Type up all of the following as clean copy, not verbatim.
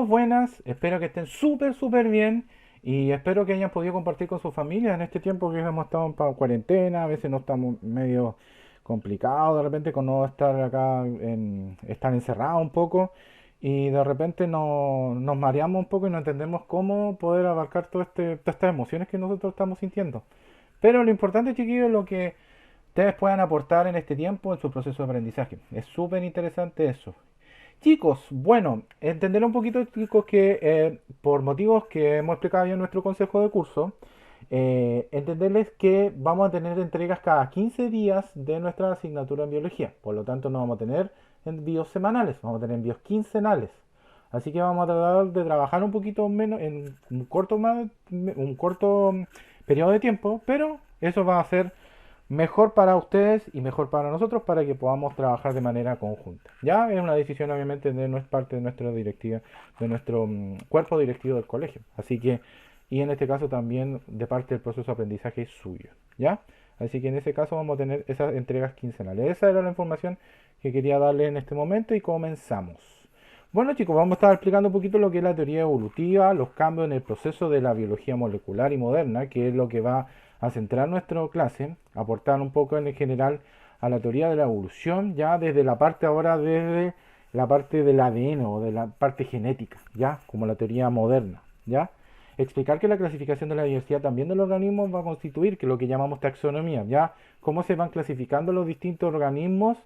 Saludos, buenas, espero que estén súper bien y espero que hayan podido compartir con su familia en este tiempo que hemos estado en cuarentena, a veces no estamos medio complicados de repente con no estar acá, estar encerrados un poco y de repente nos mareamos un poco y no entendemos cómo poder abarcar todas estas emociones que nosotros estamos sintiendo. Pero lo importante, chiquillos, es lo que ustedes puedan aportar en este tiempo en su proceso de aprendizaje. Es súper interesante eso. Chicos, bueno, entender un poquito, chicos, que por motivos que hemos explicado ya en nuestro consejo de curso, entenderles que vamos a tener entregas cada 15 días de nuestra asignatura en biología. Por lo tanto, no vamos a tener envíos semanales, vamos a tener envíos quincenales. Así que vamos a tratar de trabajar un poquito menos, en un corto periodo de tiempo, pero eso va a ser mejor para ustedes y mejor para nosotros para que podamos trabajar de manera conjunta. Ya es una decisión obviamente de no es parte de nuestra directiva, de nuestro cuerpo directivo del colegio. Así que, y en este caso también de parte del proceso de aprendizaje suyo. ¿Ya? Así que en ese caso vamos a tener esas entregas quincenales. Esa era la información que quería darle en este momento y comenzamos. Bueno chicos, vamos a estar explicando un poquito lo que es la teoría evolutiva, los cambios en el proceso de la biología molecular y moderna, que es lo que va a centrar nuestra clase, aportar un poco en general a la teoría de la evolución, ya desde la parte ahora, desde la parte del ADN o de la parte genética, ya como la teoría moderna, ya. Explicar que la clasificación de la diversidad también de los organismos va a constituir que lo que llamamos taxonomía, ya cómo se van clasificando los distintos organismos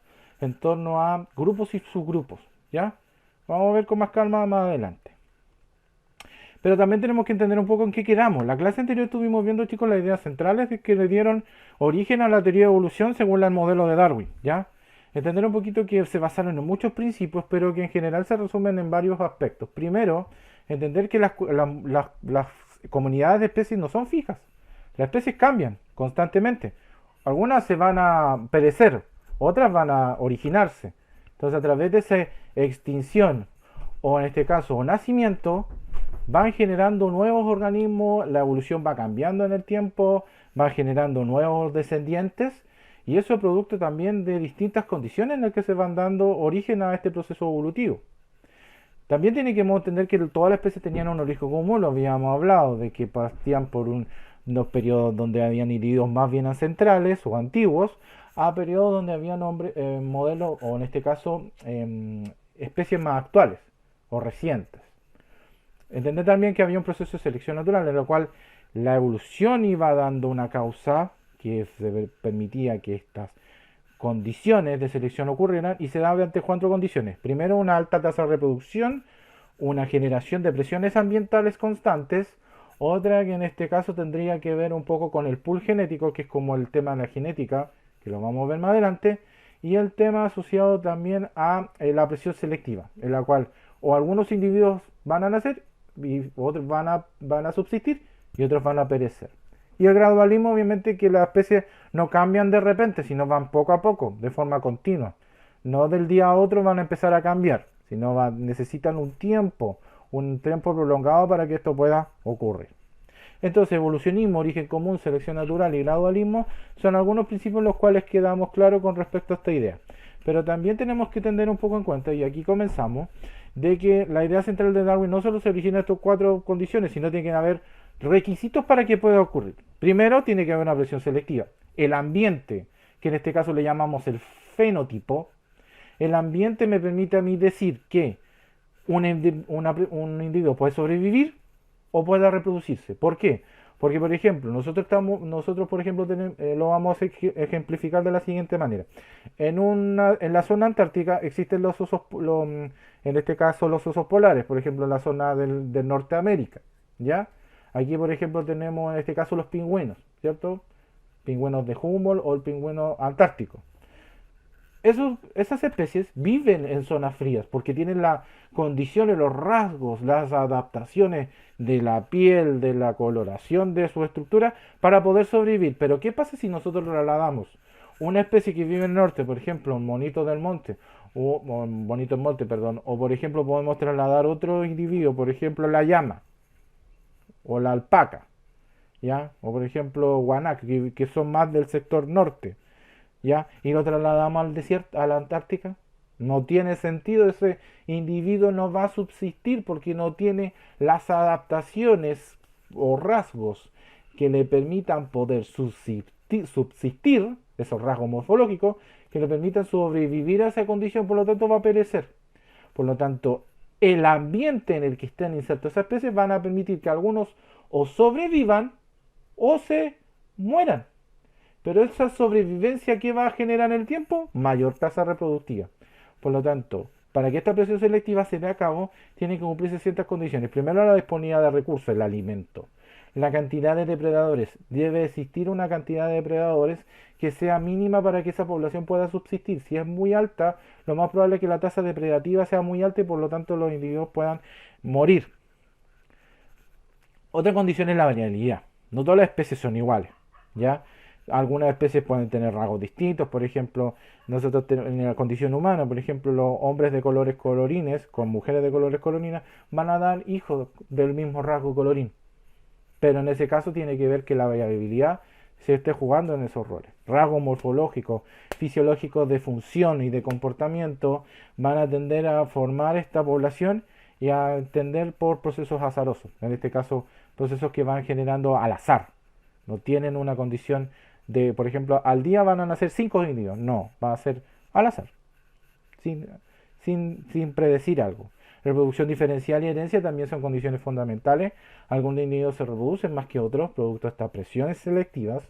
en torno a grupos y subgrupos, ya. Vamos a ver con más calma más adelante. Pero también tenemos que entender un poco en qué quedamos. La clase anterior estuvimos viendo, chicos, las ideas centrales que le dieron origen a la teoría de evolución según el modelo de Darwin, ¿ya? Entender un poquito que se basaron en muchos principios, pero que en general se resumen en varios aspectos. Primero, entender que las comunidades de especies no son fijas. Las especies cambian constantemente. Algunas se van a perecer, otras van a originarse. Entonces, a través de esa extinción, o en este caso, nacimiento, van generando nuevos organismos, la evolución va cambiando en el tiempo, va generando nuevos descendientes y eso es producto también de distintas condiciones en las que se van dando origen a este proceso evolutivo. También tiene que entender que todas las especies tenían un origen común, lo habíamos hablado, de que partían por unos periodos donde habían individuos más bien ancestrales o antiguos, a periodos donde había modelos, o en este caso, especies más actuales o recientes. Entender también que había un proceso de selección natural en el cual la evolución iba dando una causa que permitía que estas condiciones de selección ocurrieran y se daba ante cuatro condiciones. Primero, una alta tasa de reproducción, una generación de presiones ambientales constantes, otra que en este caso tendría que ver un poco con el pool genético, que es como el tema de la genética, que lo vamos a ver más adelante, y el tema asociado también a la presión selectiva, en la cual o algunos individuos van a nacer y otros van a subsistir y otros van a perecer. Y el gradualismo, obviamente, que las especies no cambian de repente, sino van poco a poco, de forma continua. No del día a otro van a empezar a cambiar, sino necesitan un tiempo prolongado para que esto pueda ocurrir. Entonces, evolucionismo, origen común, selección natural y gradualismo son algunos principios en los cuales quedamos claros con respecto a esta idea. Pero también tenemos que tener un poco en cuenta, y aquí comenzamos, de que la idea central de Darwin no solo se origina en estas cuatro condiciones, sino tiene que haber requisitos para que pueda ocurrir. Primero, tiene que haber una presión selectiva. El ambiente, que en este caso le llamamos el fenotipo, el ambiente me permite a mí decir que un individuo puede sobrevivir o pueda reproducirse. ¿Por qué? Porque, por ejemplo, nosotros por ejemplo, lo vamos a ejemplificar de la siguiente manera. En la zona antártica existen los osos, en este caso los osos polares, por ejemplo, en la zona del Norteamérica, ¿ya? Aquí, por ejemplo, tenemos en este caso los pingüinos, ¿cierto? Pingüinos de Humboldt o el pingüino antártico. Esas especies viven en zonas frías porque tienen las condiciones, los rasgos, las adaptaciones de la piel, de la coloración de su estructura para poder sobrevivir. Pero ¿qué pasa si nosotros trasladamos una especie que vive en el norte, por ejemplo, un monito del monte, o un bonito del monte, perdón, o por ejemplo podemos trasladar otro individuo, por ejemplo la llama o la alpaca, ¿ya? O por ejemplo guanac, que son más del sector norte, ¿ya? Y lo trasladamos al desierto, a la Antártica. No tiene sentido, ese individuo no va a subsistir porque no tiene las adaptaciones o rasgos que le permitan poder subsistir, esos rasgos morfológicos, que le permitan sobrevivir a esa condición, por lo tanto va a perecer. Por lo tanto, el ambiente en el que estén insertos esas especies van a permitir que algunos o sobrevivan o se mueran. Pero esa sobrevivencia que va a generar en el tiempo, mayor tasa reproductiva. Por lo tanto, para que esta presión selectiva se dé a cabo, tiene que cumplirse ciertas condiciones. Primero, la disponibilidad de recursos, el alimento. La cantidad de depredadores. Debe existir una cantidad de depredadores que sea mínima para que esa población pueda subsistir. Si es muy alta, lo más probable es que la tasa depredativa sea muy alta y por lo tanto los individuos puedan morir. Otra condición es la variabilidad. No todas las especies son iguales, ¿ya? Algunas especies pueden tener rasgos distintos, por ejemplo, nosotros en la condición humana, por ejemplo, los hombres de colores colorines con mujeres de colores colorinas van a dar hijos del mismo rasgo colorín. Pero en ese caso tiene que ver que la variabilidad se esté jugando en esos roles. Rasgos morfológicos, fisiológicos de función y de comportamiento van a tender a formar esta población y a tender por procesos azarosos. En este caso, procesos que van generando al azar. No tienen una condición de, por ejemplo, al día van a nacer 5 individuos. No, va a ser al azar, sin, sin predecir algo. Reproducción diferencial y herencia también son condiciones fundamentales. Algunos individuos se reproducen más que otros, producto de estas presiones selectivas,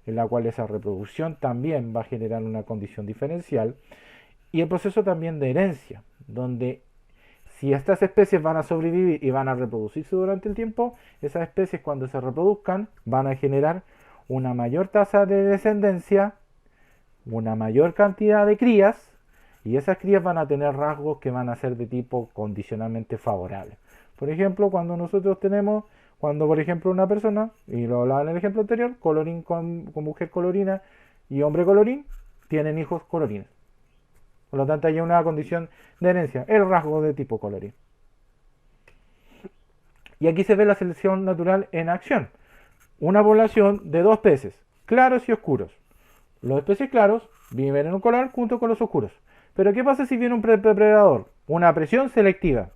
en la cual esa reproducción también va a generar una condición diferencial. Y el proceso también de herencia, donde si estas especies van a sobrevivir y van a reproducirse durante el tiempo, esas especies cuando se reproduzcan van a generar una mayor tasa de descendencia, una mayor cantidad de crías, y esas crías van a tener rasgos que van a ser de tipo condicionalmente favorable. Por ejemplo, cuando por ejemplo una persona, y lo hablaba en el ejemplo anterior, colorín con mujer colorina y hombre colorín, tienen hijos colorines. Por lo tanto, hay una condición de herencia, el rasgo de tipo colorín. Y aquí se ve la selección natural en acción. Una población de dos peces, claros y oscuros. Los peces claros viven en un color junto con los oscuros. Pero ¿qué pasa si viene un depredador? Una presión selectiva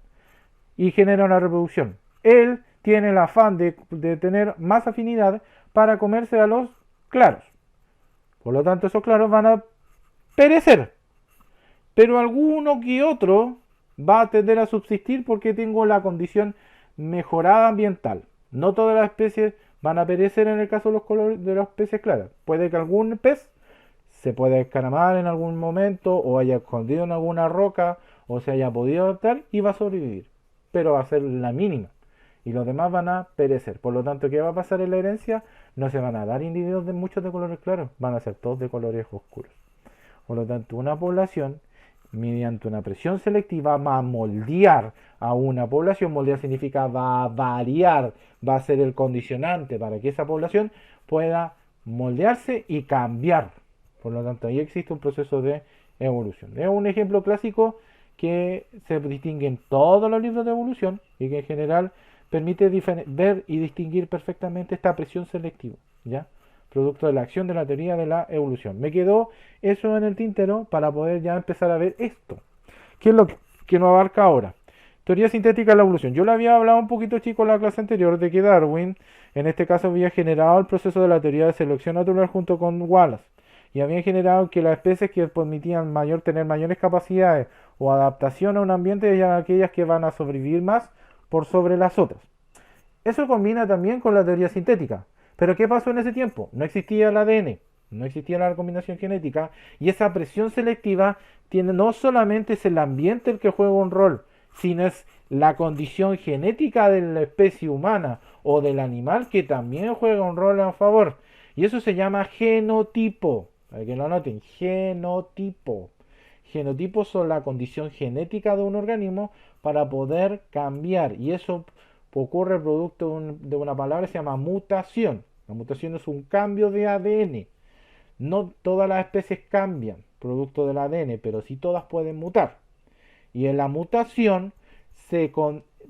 y genera una reproducción. Él tiene el afán de tener más afinidad para comerse a los claros. Por lo tanto, esos claros van a perecer. Pero alguno que otro va a tender a subsistir porque tengo la condición mejorada ambiental. No todas las especies van a perecer en el caso de los peces claros. Puede que algún pez se pueda escaramar en algún momento o haya escondido en alguna roca o se haya podido adaptar y va a sobrevivir. Pero va a ser la mínima. Y los demás van a perecer. Por lo tanto, ¿qué va a pasar en la herencia? No se van a dar individuos de muchos de colores claros. Van a ser todos de colores oscuros. Por lo tanto, una población, mediante una presión selectiva, va a moldear a una población. Moldear significa va a variar, va a ser el condicionante para que esa población pueda moldearse y cambiar. Por lo tanto, ahí existe un proceso de evolución. Es un ejemplo clásico que se distingue en todos los libros de evolución y que en general permite ver y distinguir perfectamente esta presión selectiva, ¿ya? Producto de la acción de la teoría de la evolución. Me quedó eso en el tintero para poder ya empezar a ver esto. ¿Qué es lo que nos abarca ahora? Teoría sintética de la evolución. Yo le había hablado un poquito, chicos, en la clase anterior de que Darwin, en este caso, había generado el proceso de la teoría de selección natural junto con Wallace. Y habían generado que las especies que permitían tener mayores capacidades o adaptación a un ambiente eran aquellas que van a sobrevivir más por sobre las otras. Eso combina también con la teoría sintética. Pero ¿qué pasó en ese tiempo? No existía el ADN, no existía la combinación genética y esa presión selectiva no solamente es el ambiente el que juega un rol, sino es la condición genética de la especie humana o del animal que también juega un rol a favor. Y eso se llama genotipo. Para que lo anoten, genotipo. Genotipos son la condición genética de un organismo para poder cambiar. Y eso ocurre producto de una palabra que se llama mutación. La mutación es un cambio de ADN. No todas las especies cambian producto del ADN, pero sí todas pueden mutar. Y en la mutación,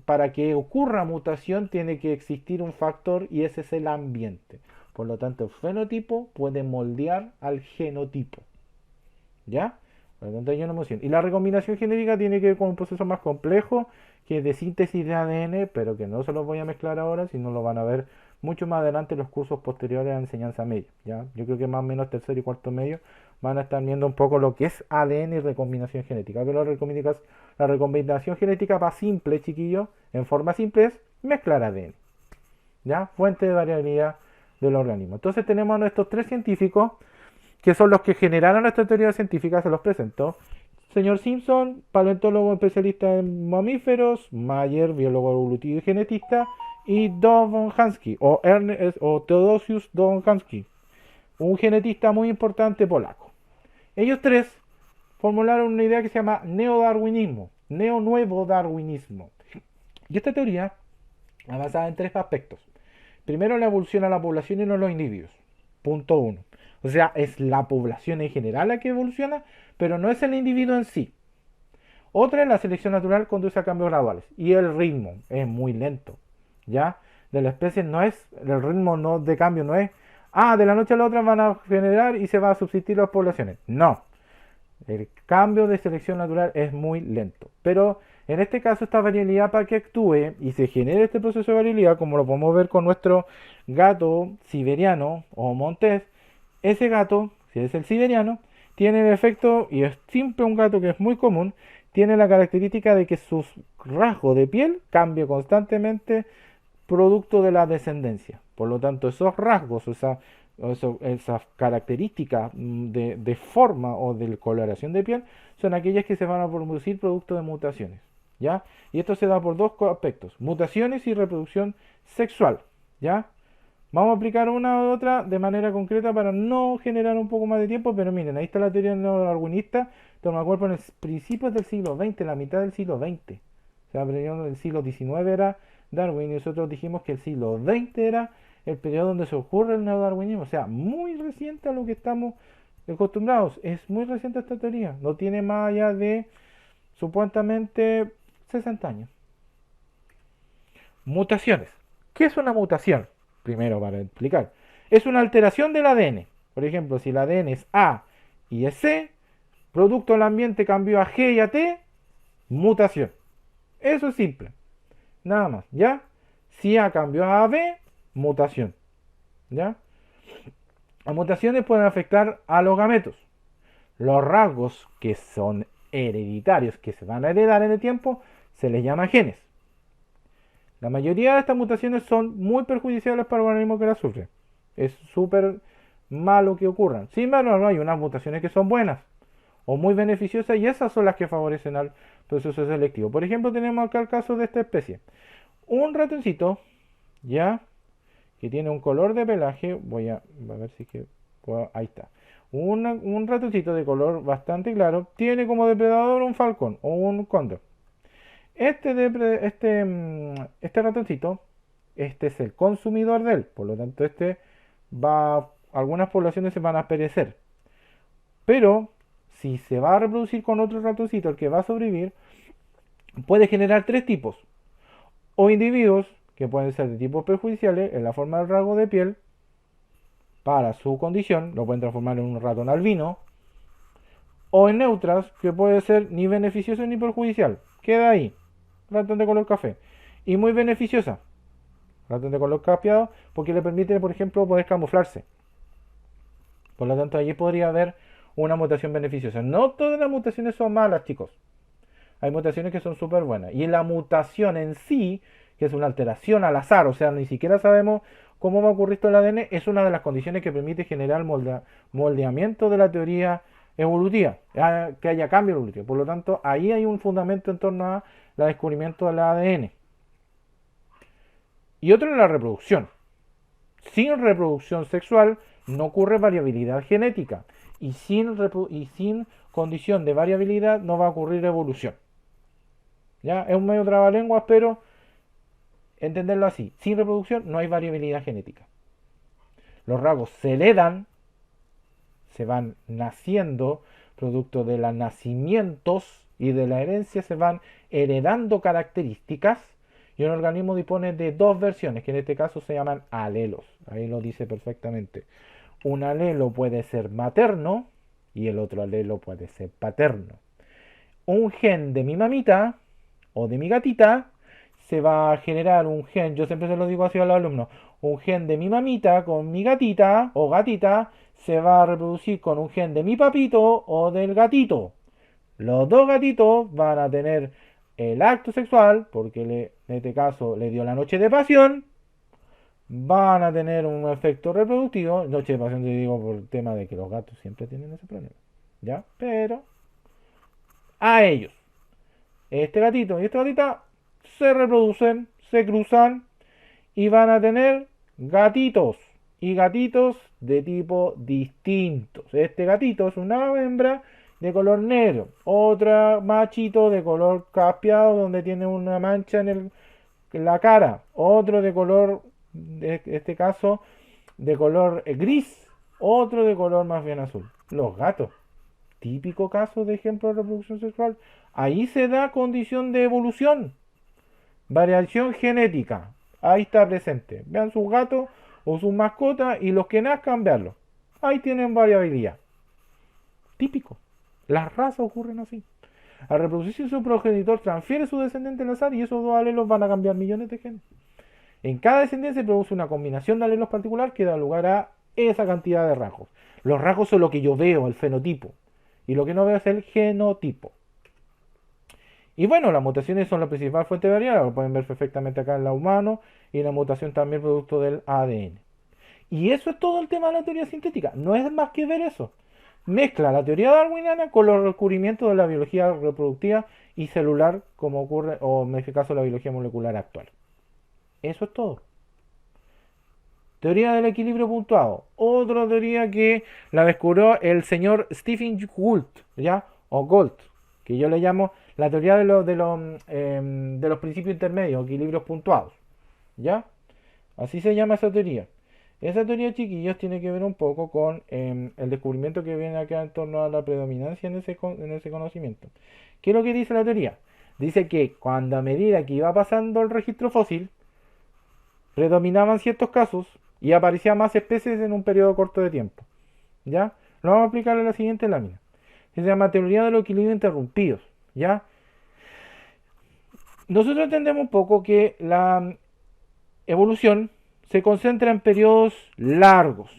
para que ocurra mutación, tiene que existir un factor y ese es el ambiente. Por lo tanto, el fenotipo puede moldear al genotipo. ¿Ya? Por lo tanto, hay una mutación. Y la recombinación genética tiene que ver con un proceso más complejo, que es de síntesis de ADN, pero que no se los voy a mezclar ahora, sino lo van a ver mucho más adelante en los cursos posteriores a enseñanza media. ¿Ya? Yo creo que más o menos tercero y cuarto medio van a estar viendo un poco lo que es ADN y recombinación genética. Pero la recombinación genética va simple, chiquillos, en forma simple es mezclar ADN. ¿Ya? Fuente de variabilidad del organismo. Entonces tenemos a nuestros tres científicos, que son los que generaron esta teoría científica, se los presento. Señor Simpson, paleontólogo especialista en mamíferos, Mayer, biólogo evolutivo y genetista, y Don von Hansky, o Theodosius Don Hansky, un genetista muy importante polaco. Ellos tres formularon una idea que se llama neodarwinismo, neo-nuevo darwinismo. Y esta teoría está basada en tres aspectos. Primero, la evolución a la población y no los individuos. Punto uno. O sea, es la población en general la que evoluciona, pero no es el individuo en sí. Otra es la selección natural conduce a cambios graduales. Y el ritmo es muy lento. ¿Ya? De la especie no es, el ritmo no, de cambio no es, de la noche a la otra van a generar y se van a subsistir las poblaciones. No. El cambio de selección natural es muy lento. Pero en este caso esta variabilidad, para que actúe y se genere este proceso de variabilidad, como lo podemos ver con nuestro gato siberiano o montés, ese gato, si es el siberiano, tiene el efecto, y es siempre un gato que es muy común, tiene la característica de que su rasgo de piel cambia constantemente producto de la descendencia. Por lo tanto, esos rasgos, esas características de forma o de coloración de piel son aquellas que se van a producir producto de mutaciones. ¿Ya? Y esto se da por dos aspectos: mutaciones y reproducción sexual. ¿Ya? Vamos a aplicar una u otra de manera concreta para no generar un poco más de tiempo, pero miren, ahí está la teoría neodarwinista, toma cuerpo en el principios del siglo XX, la mitad del siglo XX. O sea, el siglo XIX era Darwin y nosotros dijimos que el siglo XX era el periodo donde se ocurre el neodarwinismo. O sea, muy reciente a lo que estamos acostumbrados. Es muy reciente esta teoría. No tiene más allá de supuestamente 60 años. Mutaciones. ¿Qué es una mutación? Primero, para explicar. Es una alteración del ADN. Por ejemplo, si el ADN es A y es C, producto del ambiente cambió a G y a T, mutación. Eso es simple. Nada más, ¿ya? Si A cambió a B, mutación. ¿Ya? Las mutaciones pueden afectar a los gametos. Los rasgos que son hereditarios, que se van a heredar en el tiempo, se les llama genes. La mayoría de estas mutaciones son muy perjudiciales para el organismo que las sufre. Es súper malo que ocurran. Sin embargo, no hay unas mutaciones que son buenas o muy beneficiosas, y esas son las que favorecen al proceso selectivo. Por ejemplo, tenemos acá el caso de esta especie. Un ratoncito, ya, que tiene un color de pelaje, voy a ver si que puedo, ahí está. Un ratoncito de color bastante claro, tiene como depredador un falcón o un cóndor. Este ratoncito, este es el consumidor de él, por lo tanto algunas poblaciones se van a perecer. Pero si se va a reproducir con otro ratoncito, el que va a sobrevivir, puede generar tres tipos. O individuos que pueden ser de tipos perjudiciales en la forma del rasgo de piel para su condición, lo pueden transformar en un ratón albino, o en neutras, que puede ser ni beneficioso ni perjudicial. Queda ahí, ratón de color café. Y muy beneficiosa, ratón de color capeado, porque le permite, por ejemplo, poder camuflarse. Por lo tanto, allí podría haber una mutación beneficiosa. No todas las mutaciones son malas, chicos. Hay mutaciones que son súper buenas. Y la mutación en sí, que es una alteración al azar, o sea, ni siquiera sabemos cómo va a ocurrir esto en el ADN, es una de las condiciones que permite generar moldeamiento de la teoría evolutiva, que haya cambio evolutivo. Por lo tanto, ahí hay un fundamento en torno a el descubrimiento del ADN. Y otro es la reproducción. Sin reproducción sexual no ocurre variabilidad genética. Y sin condición de variabilidad no va a ocurrir evolución. ¿Ya? Es un medio trabalenguas, pero entenderlo así. Sin reproducción no hay variabilidad genética. Los rasgos se heredan, se van naciendo, producto de los nacimientos y de la herencia se van heredando características, y un organismo dispone de dos versiones, que en este caso se llaman alelos. Ahí lo dice perfectamente. Un alelo puede ser materno y el otro alelo puede ser paterno. Un gen de mi mamita o de mi gatita se va a generar un gen, yo siempre se lo digo así a los alumnos, un gen de mi mamita con mi gatita o gatita se va a reproducir con un gen de mi papito o del gatito. Los dos gatitos van a tener el acto sexual, porque en este caso le dio la noche de pasión, van a tener un efecto reproductivo. Noche de pasión te digo por el tema de que los gatos siempre tienen ese problema. ¿Ya? Pero a ellos, este gatito y esta gatita se reproducen, se cruzan y van a tener gatitos. Y gatitos de tipo distintos. Este gatito es una hembra de color negro. Otra machito de color caspiado donde tiene una mancha en la cara. Otro de color, en este caso, de color gris. Otro de color más bien azul. Los gatos. Típico caso de ejemplo de reproducción sexual. Ahí se da condición de evolución. Variación genética. Ahí está presente. Vean sus gatos o sus mascotas y los que nazcan, veanlos. Ahí tienen variabilidad. Típico. Las razas ocurren así. Al reproducirse su progenitor transfiere su descendiente al azar y esos dos alelos van a cambiar millones de genes. En cada descendencia se produce una combinación de alelos particular que da lugar a esa cantidad de rasgos. Los rasgos son lo que yo veo, el fenotipo. Y lo que no veo es el genotipo. Y bueno, las mutaciones son la principal fuente de variedad, lo pueden ver perfectamente acá en la humano, y la mutación también producto del ADN. Y eso es todo el tema de la teoría sintética, no es más que ver eso. Mezcla la teoría darwiniana con los descubrimientos de la biología reproductiva y celular, como ocurre, o en este caso la biología molecular actual. Eso es todo. Teoría del equilibrio puntuado. Otra teoría que la descubrió el señor Stephen Gould, ¿ya? O Gould, que yo le llamo la teoría de los principios intermedios, equilibrios puntuados. ¿Ya? Así se llama esa teoría. Esa teoría, chiquillos, tiene que ver un poco con el descubrimiento que viene acá en torno a la predominancia en ese conocimiento. ¿Qué es lo que dice la teoría? Dice que cuando a medida que iba pasando el registro fósil, predominaban ciertos casos y aparecían más especies en un periodo corto de tiempo. ¿Ya? Lo vamos a aplicar en la siguiente lámina. Se llama teoría de los equilibrios interrumpidos. ¿Ya? Nosotros entendemos un poco que la evolución se concentra en periodos largos,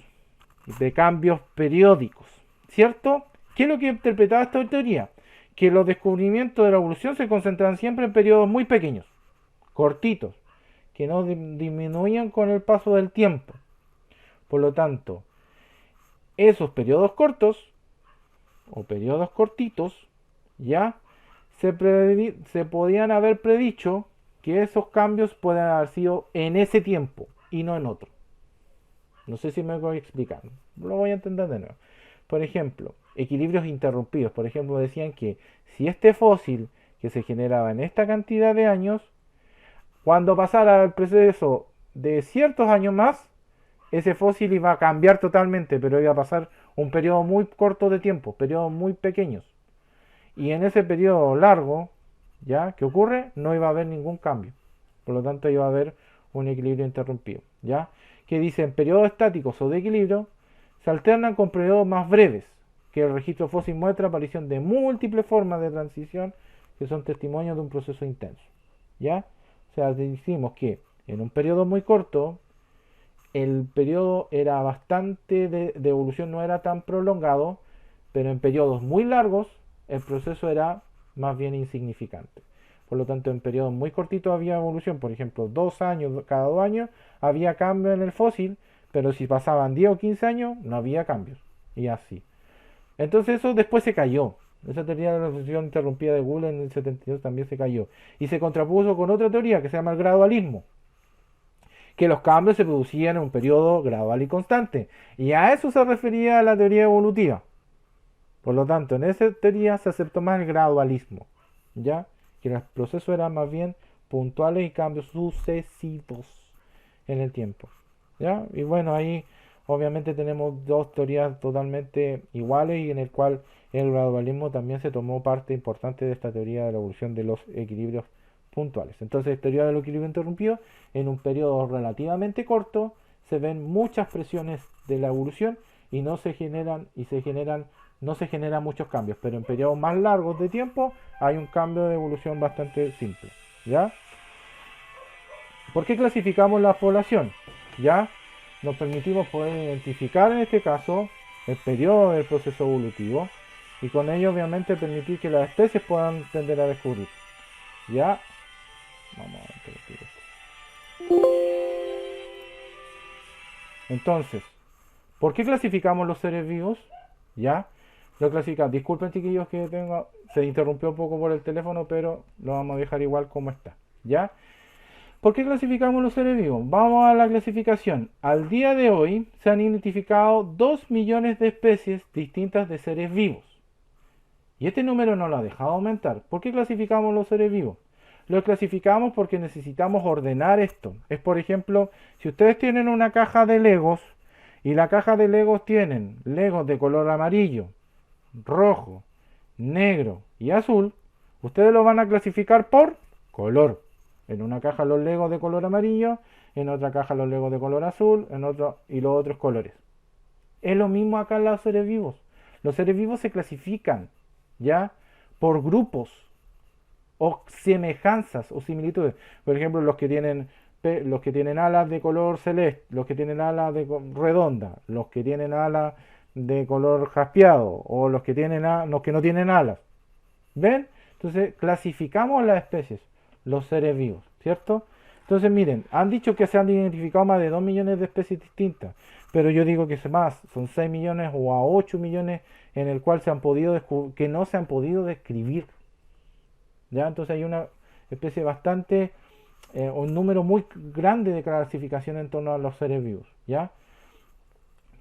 de cambios periódicos, ¿cierto? ¿Qué es lo que interpretaba esta teoría? Que los descubrimientos de la evolución se concentran siempre en periodos muy pequeños, cortitos, que no disminuían con el paso del tiempo. Por lo tanto, esos periodos cortos o periodos cortitos ya se podían haber predicho que esos cambios pueden haber sido en ese tiempo y no en otro. No sé si me voy a explicar. Lo voy a entender de nuevo. Por ejemplo, equilibrios interrumpidos. Por ejemplo, decían que si este fósil que se generaba en esta cantidad de años, cuando pasara el proceso de ciertos años más, ese fósil iba a cambiar totalmente, pero iba a pasar un periodo muy corto de tiempo, periodos muy pequeños. Y en ese periodo largo, ¿ya? ¿Qué ocurre? No iba a haber ningún cambio. Por lo tanto, iba a haber un equilibrio interrumpido, ¿ya? Que dicen periodos estáticos o de equilibrio se alternan con periodos más breves, que el registro fósil muestra aparición de múltiples formas de transición que son testimonios de un proceso intenso, ¿ya? O sea, decimos que en un periodo muy corto, el periodo era bastante de evolución, no era tan prolongado, pero en periodos muy largos, el proceso era más bien insignificante. Por lo tanto, en periodos muy cortitos había evolución, por ejemplo, 2 años, cada 2 años había cambio en el fósil, pero si pasaban 10 o 15 años no había cambios. Y así. Entonces eso después se cayó. Esa teoría de la evolución interrumpida de Gould en el 72 también se cayó. Y se contrapuso con otra teoría que se llama el gradualismo, que los cambios se producían en un periodo gradual y constante. Y a eso se refería la teoría evolutiva. Por lo tanto, en esa teoría se aceptó más el gradualismo, ¿ya? Que los procesos eran más bien puntuales y cambios sucesivos en el tiempo, ¿ya? Y bueno, ahí obviamente tenemos dos teorías totalmente iguales y en el cual el gradualismo también se tomó parte importante de esta teoría de la evolución de los equilibrios puntuales. Entonces, teoría del equilibrio interrumpido, en un periodo relativamente corto se ven muchas presiones de la evolución y no se generan no se generan muchos cambios, pero en periodos más largos de tiempo hay un cambio de evolución bastante simple, ¿ya? ¿Por qué clasificamos la población? ¿Ya? Nos permitimos poder identificar en este caso el periodo del proceso evolutivo y con ello obviamente permitir que las especies puedan tender a descubrir. ¿Ya? Vamos a interrumpir esto. Entonces, ¿por qué clasificamos los seres vivos? ¿Ya? Lo clasificamos. Disculpen chiquillos que se interrumpió un poco por el teléfono, pero lo vamos a dejar igual como está. ¿Ya? ¿Por qué clasificamos los seres vivos? Vamos a la clasificación. Al día de hoy se han identificado 2 millones de especies distintas de seres vivos. Y este número no lo ha dejado aumentar. ¿Por qué clasificamos los seres vivos? Los clasificamos porque necesitamos ordenar esto. Es por ejemplo, si ustedes tienen una caja de Legos y la caja de Legos tienen Legos de color amarillo, rojo, negro y azul, ustedes lo van a clasificar por color. En una caja los Legos de color amarillo, en otra caja los Legos de color azul, en otro y los otros colores. Es lo mismo acá en los seres vivos. Los seres vivos se clasifican, ¿ya? Por grupos o semejanzas o similitudes. Por ejemplo, los que tienen alas de color celeste, los que tienen alas de redonda, los que tienen alas de color jaspeado o los que no tienen alas. ¿Ven? Entonces clasificamos las especies, los seres vivos, ¿cierto? Entonces miren, han dicho que se han identificado más de 2 millones de especies distintas, pero yo digo que es más, son 6 millones o a 8 millones en el cual que no se han podido describir. ¿Ya? Entonces hay una especie bastante, un número muy grande de clasificación en torno a los seres vivos, ¿ya?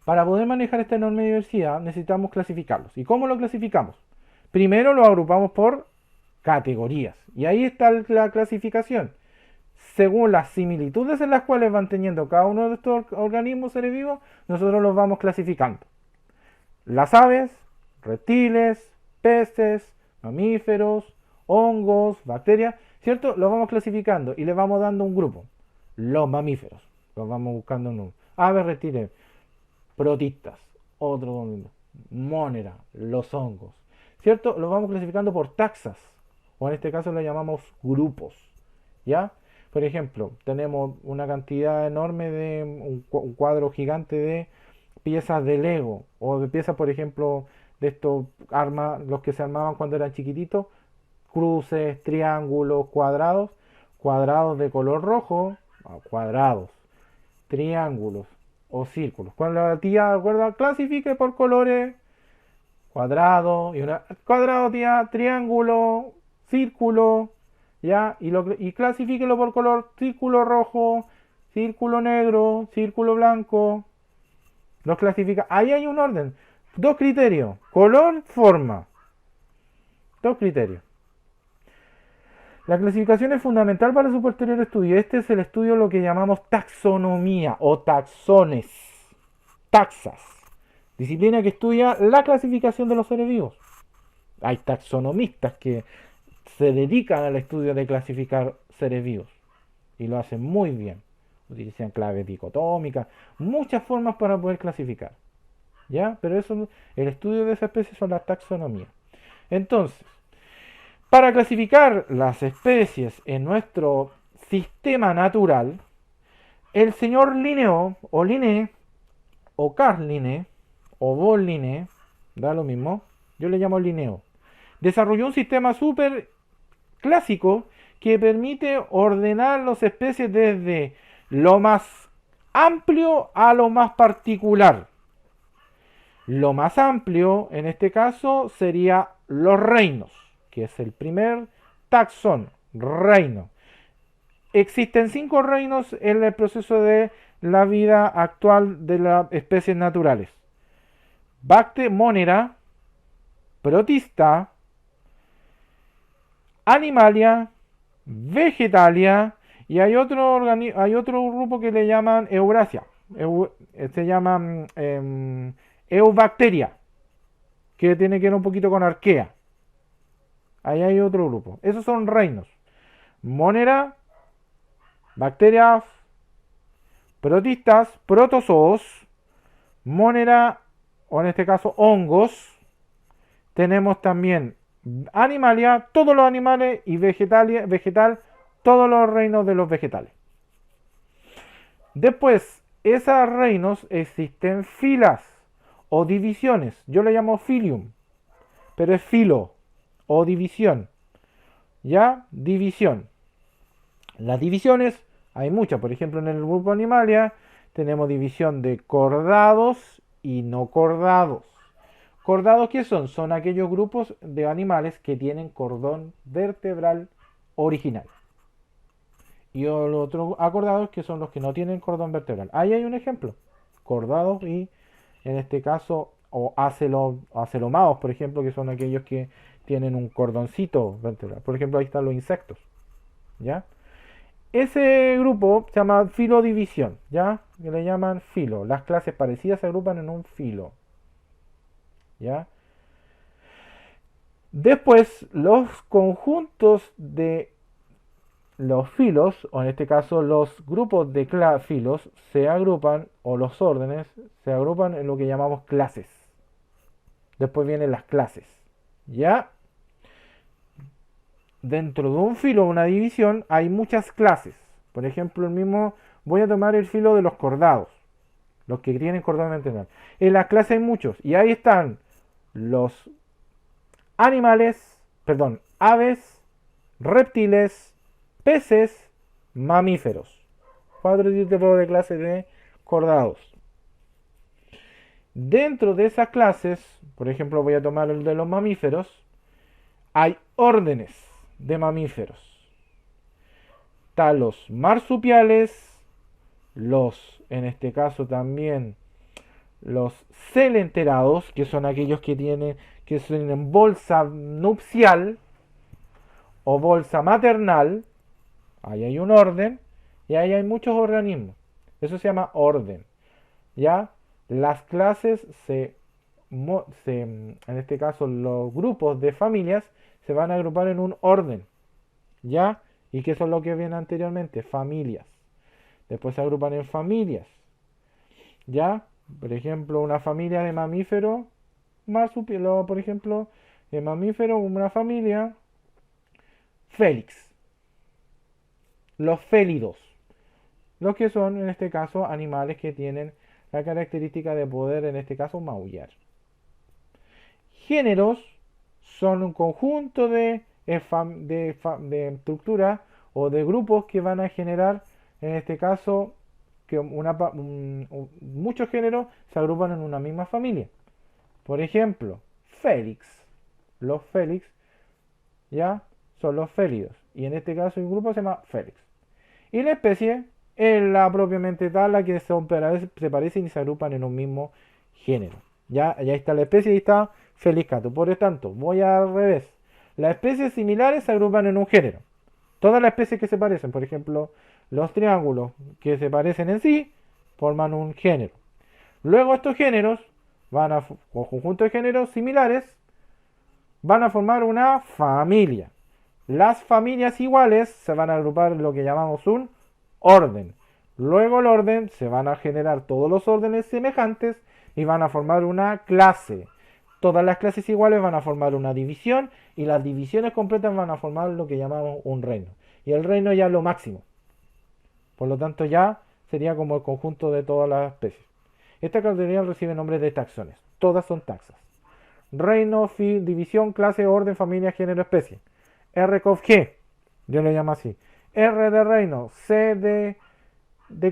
Para poder manejar esta enorme diversidad necesitamos clasificarlos. ¿Y cómo lo clasificamos? Primero lo agrupamos por categorías. Y ahí está la clasificación. Según las similitudes en las cuales van teniendo cada uno de estos organismos seres vivos, nosotros los vamos clasificando. Las aves, reptiles, peces, mamíferos, hongos, bacterias, ¿cierto? Los vamos clasificando y le vamos dando un grupo. Los mamíferos, los vamos buscando en un aves, reptiles, protistas, otro mónera, los hongos, ¿cierto? Los vamos clasificando por taxas, o en este caso lo llamamos grupos, ¿ya? Por ejemplo, tenemos una cantidad enorme de un cuadro gigante de piezas de Lego, o de piezas, por ejemplo, de estos armas, los que se armaban cuando eran chiquititos, cruces, triángulos, cuadrados de color rojo, cuadrados, triángulos o círculos. Cuando la tía, ¿recuerda? Clasifique por colores, cuadrado, cuadrado, tía, triángulo, círculo, ¿ya? Y clasifíquelo por color, círculo rojo, círculo negro, círculo blanco. Los clasifica. Ahí hay un orden. 2 criterios. Color, forma. 2 criterios. La clasificación es fundamental para su posterior estudio. Este es el estudio lo que llamamos taxonomía o taxones. Taxas. Disciplina que estudia la clasificación de los seres vivos. Hay taxonomistas que se dedican al estudio de clasificar seres vivos. Y lo hacen muy bien. Utilizan claves dicotómicas, muchas formas para poder clasificar. ¿Ya? Pero eso, el estudio de esa especie son las taxonomías. Entonces, para clasificar las especies en nuestro sistema natural, el señor Linneo, o Linné, o Carl Linné, o Von Linné, da lo mismo, yo le llamo Linneo, desarrolló un sistema súper clásico que permite ordenar las especies desde lo más amplio a lo más particular. Lo más amplio, en este caso, sería los reinos, que es el primer taxón, reino. Existen 5 reinos en el proceso de la vida actual de las especies naturales. Monera, Protista, Animalia, Vegetalia, y hay otro grupo que le llaman Eurasia. Se llaman Eubacteria, que tiene que ver un poquito con arquea. Ahí hay otro grupo. Esos son reinos. Monera, bacterias, protistas, protozoos, monera, o en este caso hongos, Tenemos también Animalia, todos los animales, y vegetal, todos los reinos de los vegetales. Después, esos reinos existen filas o divisiones. Yo le llamo filium, pero es filo o división. ¿Ya? División. Las divisiones, hay muchas. Por ejemplo, en el grupo Animalia tenemos división de cordados y no cordados. ¿Cordados qué son? Son aquellos grupos de animales que tienen cordón vertebral original. Y los otros acordados que son los que no tienen cordón vertebral. Ahí hay un ejemplo. Cordados y, en este caso, o acelomados, por ejemplo, que son aquellos que tienen un cordoncito vertebral. Por ejemplo, ahí están los insectos. ¿Ya? Ese grupo se llama filodivisión, ¿ya? Que le llaman filo. Las clases parecidas se agrupan en un filo. ¿Ya? Después, los conjuntos de los filos, o en este caso los grupos de filos, se agrupan, o los órdenes, se agrupan en lo que llamamos clases. Después vienen las clases. ¿Ya? Dentro de un filo, una división, hay muchas clases. Por ejemplo, voy a tomar el filo de los cordados, los que tienen cordón vertebral. En la clase hay muchos, y ahí están los animales, perdón, aves, reptiles, peces, mamíferos. 4 tipos de clases de cordados. Dentro de esas clases, por ejemplo, voy a tomar el de los mamíferos, hay órdenes de mamíferos. Están los marsupiales, en este caso también, los celenterados, que son aquellos que tienen bolsa nupcial o bolsa maternal. Ahí hay un orden y ahí hay muchos organismos. Eso se llama orden. ¿Ya? Las clases en este caso los grupos de familias se van a agrupar en un orden. ¿Ya? ¿Y qué son lo que viene anteriormente? Familias. Después se agrupan en familias. ¿Ya? Por ejemplo, una familia de mamíferos, marsupial, por ejemplo, de mamíferos, una familia, Félix. Los félidos. Los que son, en este caso, animales que tienen la característica de poder, en este caso, maullar. Géneros son un conjunto de estructuras o de grupos que van a generar, en este caso, que muchos géneros se agrupan en una misma familia. Por ejemplo, Félix. Los Félix, ¿ya? Son los félidos. Y en este caso, un grupo se llama Félix. Y la especie es la propiamente tal, la que se parecen y se agrupan en un mismo género. Ya está la especie y está Felicato. Por lo tanto, voy al revés. Las especies similares se agrupan en un género. Todas las especies que se parecen, por ejemplo, los triángulos que se parecen en sí, forman un género. Luego estos géneros, o conjuntos de géneros similares, van a formar una familia. Las familias iguales se van a agrupar en lo que llamamos un orden. Luego el orden se van a generar todos los órdenes semejantes y van a formar una clase. Todas las clases iguales van a formar una división y las divisiones completas van a formar lo que llamamos un reino. Y el reino ya es lo máximo. Por lo tanto ya sería como el conjunto de todas las especies. Esta categoría recibe nombres de taxones. Todas son taxas. Reino, división, clase, orden, familia, género, especie. RCOFG, yo le llamo así. R de reino, C de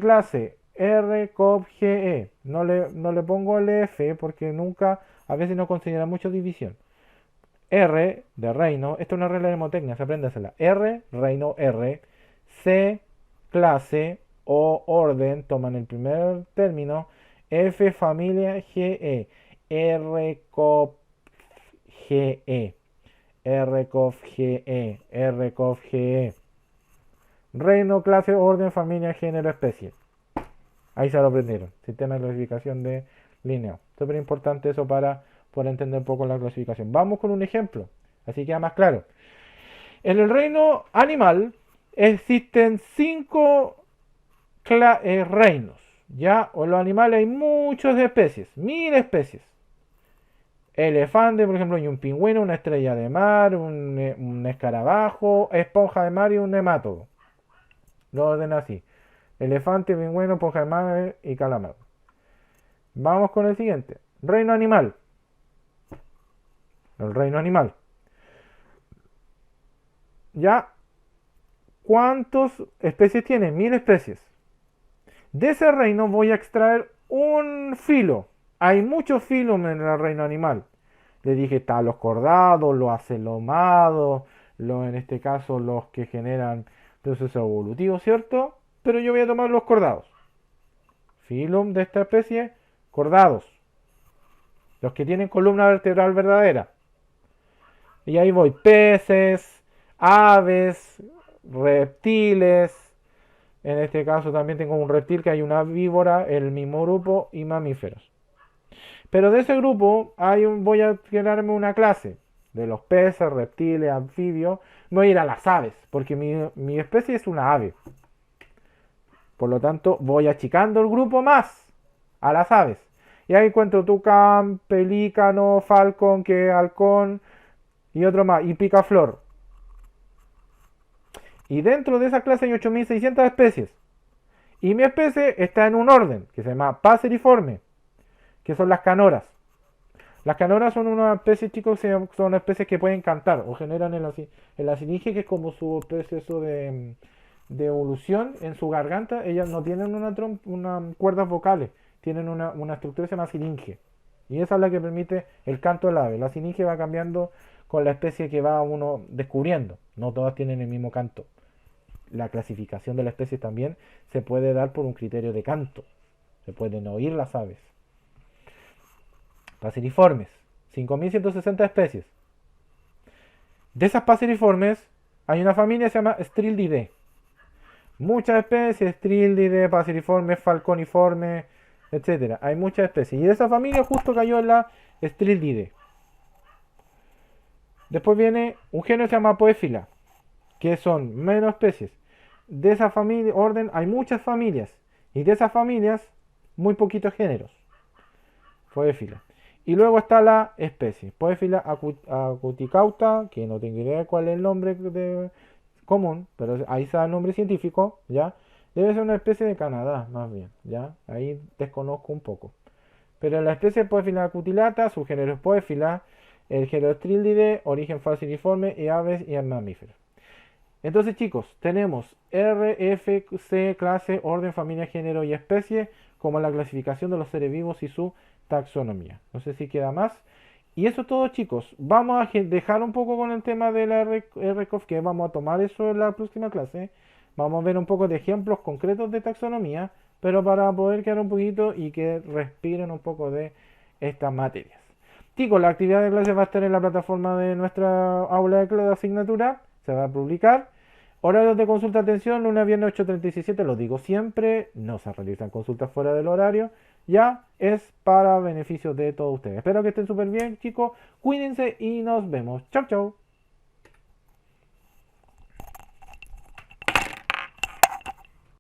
clase, RCOFGE. No le pongo el F porque a veces no considera mucho división. R de reino, esta es una regla de mnemotecnia, se aprende a hacerla. R, reino, R. C, clase, O, orden, toman el primer término. F, familia, GE. RCOFGE. RCOFGE, RCOFGE. Reino, clase, orden, familia, género, especie. Ahí se lo aprendieron. Sistema de clasificación de Linneo. Súper importante eso para poder entender un poco la clasificación. Vamos con un ejemplo. Así queda más claro. En el reino animal existen 5 reinos. Ya, o en los animales hay muchas especies, 1000 especies. Elefante, por ejemplo, y un pingüino, una estrella de mar, un escarabajo, esponja de mar y un nematodo. Lo ordeno así. Elefante, pingüino, esponja de mar y calamar. Vamos con el siguiente. Reino animal. El reino animal. Ya, ¿cuántas especies tiene? 1000 especies. De ese reino voy a extraer un filo. Hay muchos filos en el reino animal. Le dije, está los cordados, los acelomados, en este caso los que generan procesos evolutivos, ¿cierto? Pero yo voy a tomar los cordados. Filum de esta especie, cordados. Los que tienen columna vertebral verdadera. Y ahí voy, peces, aves, reptiles. En este caso también tengo un reptil que hay una víbora, el mismo grupo, y mamíferos. Pero de ese grupo voy a quedarme una clase de los peces, reptiles, anfibios. Voy a ir a las aves, porque mi especie es una ave. Por lo tanto, voy achicando el grupo más a las aves. Y ahí encuentro tucán, pelícano, falcón, que halcón y otro más, y picaflor. Y dentro de esa clase hay 8600 especies. Y mi especie está en un orden que se llama Passeriforme, que son las canoras. Las canoras son una especie, chicos, son especies que pueden cantar o generan en la sininge, que es como su proceso de evolución en su garganta. Ellas no tienen una cuerdas vocales, tienen una estructura que se llama sininge. Y esa es la que permite el canto del ave. La sininge va cambiando con la especie que va uno descubriendo. No todas tienen el mismo canto. La clasificación de la especie también se puede dar por un criterio de canto. Se pueden oír las aves. Paseriformes, 5160 especies. De esas paseriformes hay una familia que se llama Strildidae. Muchas especies, Strildidae, paseriformes, falconiformes, etcétera. Hay muchas especies. Y de esa familia justo cayó en la Strildidae. Después viene un género que se llama Poéfila, que son menos especies. De esa familia, orden, hay muchas familias. Y de esas familias, muy poquitos géneros. Poéfila. Y luego está la especie, Poéfila acuticauta, que no tengo idea cuál es el nombre común, pero ahí está el nombre científico, ¿ya? Debe ser una especie de Canadá, más bien, ¿ya? Ahí desconozco un poco. Pero la especie Poéfila acutilata, su género es Poéfila, el género Strildidae, origen falciforme y aves y mamíferos. Entonces, chicos, tenemos RFC, clase, orden, familia, género y especie, como la clasificación de los seres vivos y su taxonomía. No sé si queda más. Y eso es todo, chicos. Vamos a dejar un poco con el tema de la RCOF, que vamos a tomar eso en la próxima clase. Vamos a ver un poco de ejemplos concretos de taxonomía, pero para poder quedar un poquito y que respiren un poco de estas materias. Chicos, la actividad de clase va a estar en la plataforma de nuestra aula de asignatura. Se va a publicar. Horarios de consulta, atención, lunes a viernes 8:37, lo digo siempre, no se realizan consultas fuera del horario, ya es para beneficio de todos ustedes. Espero que estén súper bien, chicos, cuídense y nos vemos. Chau, chau.